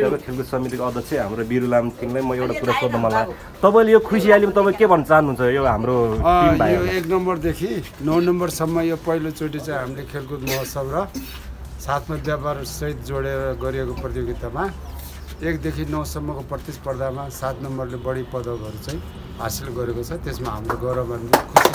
विद्यालय खेलकुद समितिको अध्यक्ष हाम्रो बिरु लामथिङलाई म एउटा कुरा सोध्न मन लाग्यो। तपाईँले यो खुसियालीमा तपाईँ के भन्न चाहनुहुन्छ यो हाम्रो टिम भाइ? यो 1 नम्बरदेखि 9 नम्बरसम्म यो पहिलोचोटि चाहिँ हामीले खेलकुद महोत्सव र साथमा व्यापार सहित जोडेर गरिएको प्रतियोगितामा 1 देखि 9 सम्मको प्रतिस्पर्धामा 7 नम्बरले बढी पदकहरू चाहिँ हासिल गरेको छ। त्यसमा हाम्रो गौरवान्वित खुसी छ।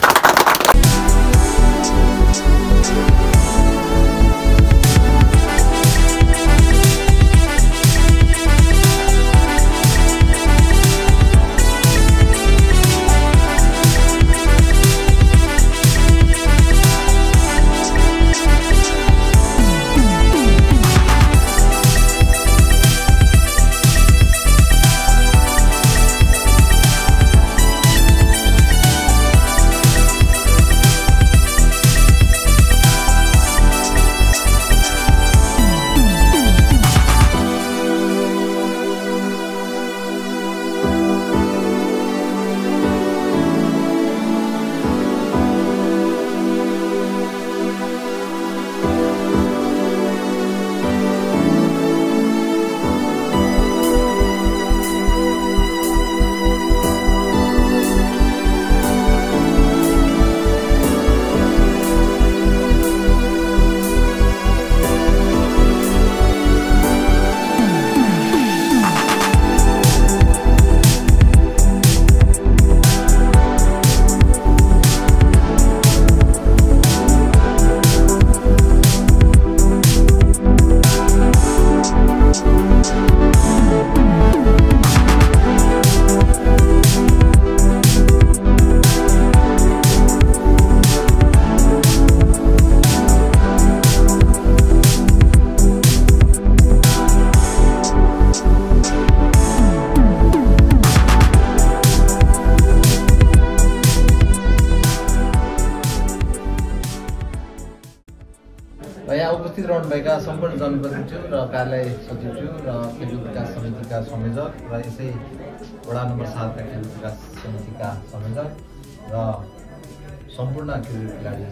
यहाँ उपस्थित रहनुभएका सम्पूर्ण जनप्रतिनिधिज्यू र कार्यालय सचिवज्यू र खेलकुद विकास समितिका संयोजक र यसै वडा नम्बर 7 का खेलकुद विकास समितिका संयोजक र सम्पूर्ण खेलकुद खेलाडी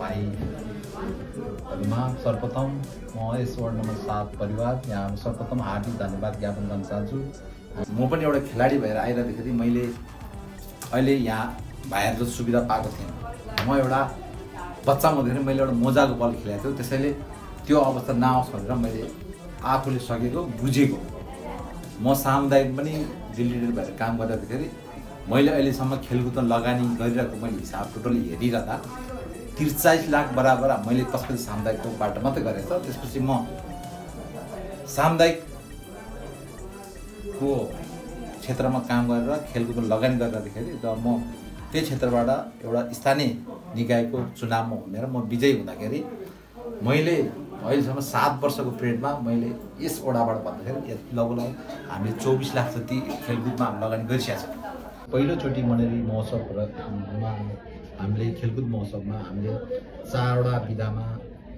भाइहरूमा सर्वप्रथम म यस वार्ड नम्बर 7 परिवार यहाँ सर्वप्रथम हार्दिक धन्यवाद ज्ञापन गर्न चाहन्छु। म पनि एउटा खेलाडी भएर आइरहँदाखेरि मैले अहिले यहाँ भाइहरू जस्तो सुविधा पाएको थिएन। म एउटा बच्चा हुँदाखेरि मैले एउटा मोजाको बल खेलेको थियो, त्यसैले त्यो अवस्था नआओस् भनेर मैले आफूले सकेको बुझेको म सामुदायिक पनि डिलिडेट भएर काम गर्दाखेरि मैले अहिलेसम्म खेलकुदमा लगानी गरिरहेको मैले हिसाब टोटली हेरिरहँदा 43 लाख बराबर मैले त्यसपछि सामुदायिकबाट मात्रै गरेको छ। त्यसपछि म सामुदायिकको क्षेत्रमा काम गरेर खेलकुदमा लगानी गरिरहँदाखेरि र म त्यही क्षेत्रबाट एउटा स्थानीय निकायको चुनावमा हुनेर म विजयी हुँदाखेरि मैले अहिलेसम्म 7 वर्षको पिरियडमा मैले यस वडाबाट भन्दाखेरि लगभग हामीले 24 लाख जति खेलकुदमा लगानी गरिसकेका छौँ। पहिलोचोटि मनेरी महोत्सवमा हामीले खेलकुद महोत्सवमा हामीले 4वटा विधामा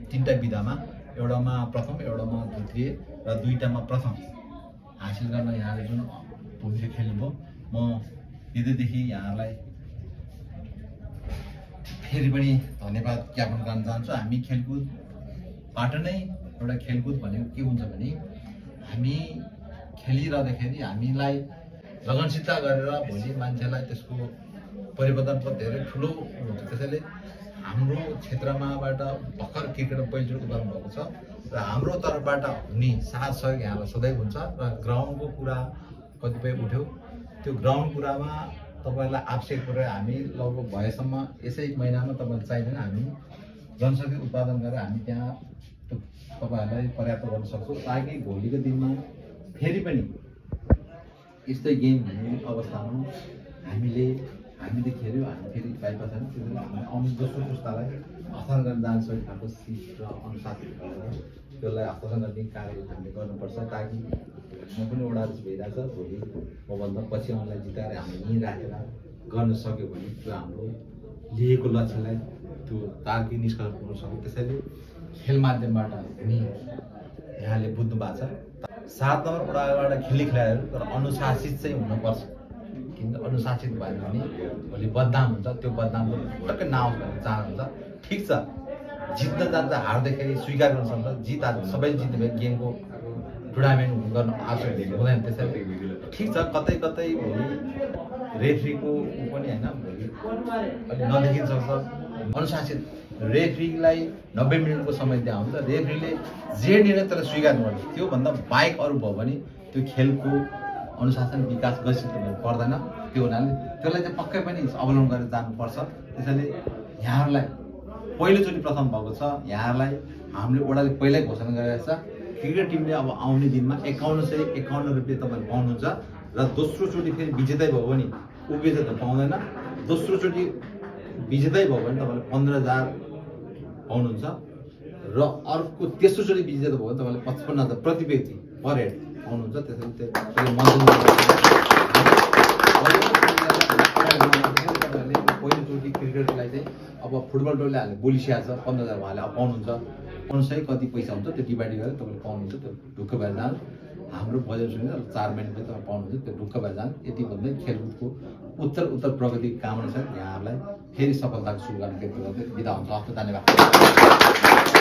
3टा विधामा एउटामा प्रथम एउटामा द्वितीय र 2टामा प्रथम हासिल गर्न यहाँले जुन भूमिका खेल्नुभयो म हृदयदेखि यहाँलाई फेरि पनि धन्यवाद ज्ञापन गर्न चाहन्छु। हामी खेलकुदबाट नै एउटा खेलकुद भनेको के हुन्छ भने हामी खेलिरहँदाखेरि हामीलाई लगनशीलता गरेर भोलि मान्छेलाई त्यसको परिवर्तनको धेरै ठुलो हुन्छ। त्यसैले हाम्रो क्षेत्रमाबाट भर्खर क्रिकेट पहिलोचोटि गर्नुभएको छ र हाम्रो तर्फबाट हुने साथ सहयोग यहाँलाई सधैँ हुन्छ। र ग्राउन्डको कुरा कतिपय उठ्यो, त्यो ग्राउन्ड कुरामा तपाईलाई आवश्यक परे हामी लगभग भएसम्म यसै महिनामा तपाईलाई चाहिँदैन हामी जनशक्ति उत्पादन गरेर हामी त्यहाँ तपाईहरुलाई पर्याप्त गर्न सक्छौँ ताकि भोलिको दिनमा फेरि पनि यस्तै गेम हुने अवस्थामा हामीले खेल्यौँ हामी फेरि पाइएको छैन। त्यसैले हामी आउने दोस्रो पुस्तालाई हस्तान्तरण गर्न जान सक्ने खालको सिप र अनुशासन त्यसलाई हस्तान्तरण गर्ने कार्य हामीले गर्नुपर्छ ताकि म पनि वडा भइरहेछ भोलि मभन्दा पछि उनलाई जिताएर हामीले यहीँ राखेर गर्न सक्यो भने त्यो हाम्रो लिएको लक्ष्यलाई त्यो ताकि निष्कर्ष पुग्न सक्यो। त्यसैले खेल माध्यमबाट हुने यहाँले बुझ्नु भएको छ। 7 नम्बर वडाबाट खेल्ने खेलाडीहरू तर अनुशासित चाहिँ हुनुपर्छ, किन अनुशासित भएन भने भोलि बदनाम हुन्छ। त्यो बदनामको टक्कै नआओस् भन्ने चाहनुहुन्छ। ठिक छ, जित्न जाँदा हार्दाखेरि स्वीकार गर्न सक्छ, जित हार सबै जित्ने भयो गेमको टुर्नामेन्ट गर्न आवश्यक हुँदैन। त्यसैले ठिक छ, कतै कतै भोलि रेफ्रीको पनि होइन, भोलि अलिक नदेखिन सक्छ। अनुशासित रेफ्रीलाई 90 मिनटको समय दिए हुन्छ, रेफ्रीले जे निर्णय त्यसलाई स्वीकार गर्नु, त्योभन्दा बाहेक अरू भयो भने त्यो खेलको अनुशासन विकास गतिशील पर्दैन। त्यो हुनाले त्यसलाई चाहिँ पक्कै पनि अवलम्बन गरेर जानुपर्छ। त्यसैले यहाँहरूलाई पहिलोचोटि प्रथम भएको छ, यहाँहरूलाई हामीले ओडाले पहिल्यै घोषणा गरेको छ, क्रिकेट टिमले अब आउने दिनमा 5151 रुपियाँ तपाईँले पाउनुहुन्छ र दोस्रोचोटि फेरि विजेतै भयो भने ऊ विजेता पाउँदैन, दोस्रोचोटि विजेतै भयो भने तपाईँले 15,000 पाउनुहुन्छ र अर्को तेस्रोचोटि विजेता भयो भने तपाईँले 55,000 प्रति व्यक्ति पर हेड पाउनुहुन्छ। त्यसैले पहिलोचोटि क्रिकेटलाई चाहिँ अब फुटबल टोलले हाल्ने बोलिसिया छ 15,000 उहाँले अब पाउनुहुन्छ, अनुसार कति पैसा हुन्छ त्यो डिभाइड गरेर तपाईँले पाउनुहुन्छ। त्यो ढुक्क भएर जानु, हाम्रो बजेट सुनेर 4 महिना पनि तपाईँ पाउनुहुन्छ, त्यो ढुक्क भएर जानु। यति भन्दै खेलकुदको उत्तर प्रगति कामना छ यहाँहरूलाई फेरि सफलताको शुभकामना व्यक्त गर्दै बिदा हुन्छ। हस्त धन्यवाद।